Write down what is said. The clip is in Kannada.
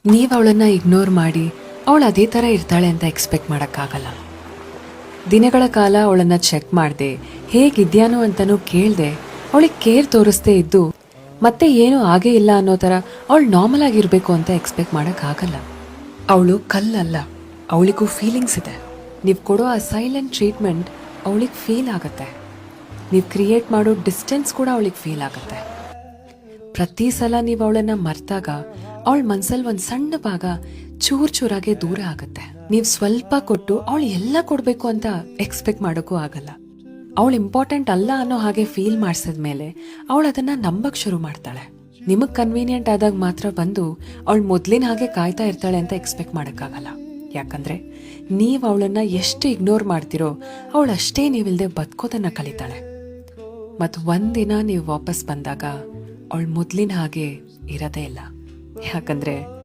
ನೀವು ಅವಳನ್ನು ಇಗ್ನೋರ್ ಮಾಡಿ ಅವಳು ಅದೇ ಥರ ಇರ್ತಾಳೆ ಅಂತ ಎಕ್ಸ್ಪೆಕ್ಟ್ ಮಾಡೋಕ್ಕಾಗಲ್ಲ. ದಿನಗಳ ಕಾಲ ಅವಳನ್ನು ಚೆಕ್ ಮಾಡದೆ ಹೇಗಿದ್ಯಾನೋ ಅಂತಲೂ ಕೇಳದೆ ಅವಳಿಗೆ ಕೇರ್ ತೋರಿಸ್ದೇ ಇದ್ದು ಮತ್ತೆ ಏನೂ ಆಗೇ ಇಲ್ಲ ಅನ್ನೋ ಥರ ಅವಳು ನಾರ್ಮಲ್ ಆಗಿರಬೇಕು ಅಂತ ಎಕ್ಸ್ಪೆಕ್ಟ್ ಮಾಡೋಕ್ಕಾಗಲ್ಲ. ಅವಳು ಕಲ್ಲಲ್ಲ, ಅವಳಿಗೂ ಫೀಲಿಂಗ್ಸ್ ಇದೆ. ನೀವು ಕೊಡೋ ಆ ಸೈಲೆಂಟ್ ಟ್ರೀಟ್ಮೆಂಟ್ ಅವಳಿಗೆ ಫೀಲ್ ಆಗುತ್ತೆ. ನೀವು ಕ್ರಿಯೇಟ್ ಮಾಡೋ ಡಿಸ್ಟೆನ್ಸ್ ಕೂಡ ಅವಳಿಗೆ ಫೀಲ್ ಆಗುತ್ತೆ. ಪ್ರತಿ ಸಲ ನೀವು ಅವಳನ್ನು ಮರೆತಾಗ ಅವಳ ಮನಸ್ಸಲ್ಲಿ ಒಂದು ಸಣ್ಣ ಭಾಗ ಚೂರಾಗೆ ದೂರ ಆಗುತ್ತೆ. ನೀವು ಸ್ವಲ್ಪ ಕೊಟ್ಟು ಅವಳು ಎಲ್ಲ ಕೊಡಬೇಕು ಅಂತ ಎಕ್ಸ್ಪೆಕ್ಟ್ ಮಾಡೋಕ್ಕೂ ಆಗಲ್ಲ. ಅವಳು ಇಂಪಾರ್ಟೆಂಟ್ ಅಲ್ಲ ಅನ್ನೋ ಹಾಗೆ ಫೀಲ್ ಮಾಡಿಸಿದ್ಮೇಲೆ ಅವಳು ಅದನ್ನು ನಂಬಕ್ಕೆ ಶುರು ಮಾಡ್ತಾಳೆ. ನಿಮಗೆ ಕನ್ವೀನಿಯೆಂಟ್ ಆದಾಗ ಮಾತ್ರ ಬಂದು ಅವಳು ಮೊದಲಿನ ಹಾಗೆ ಕಾಯ್ತಾ ಇರ್ತಾಳೆ ಅಂತ ಎಕ್ಸ್ಪೆಕ್ಟ್ ಮಾಡೋಕ್ಕಾಗಲ್ಲ. ಯಾಕಂದರೆ ನೀವು ಅವಳನ್ನು ಎಷ್ಟು ಇಗ್ನೋರ್ ಮಾಡ್ತಿರೋ ಅವಳು ಅಷ್ಟೇ ನೀವಿಲ್ಲದೆ ಬದುಕೋದನ್ನು ಕಲಿತಾಳೆ. ಮತ್ತು ಒಂದಿನ ನೀವು ವಾಪಸ್ ಬಂದಾಗ ಅವಳು ಮೊದಲಿನ ಹಾಗೆ ಇರೋದೇ ಇಲ್ಲ. ಯಾಕಂದರೆ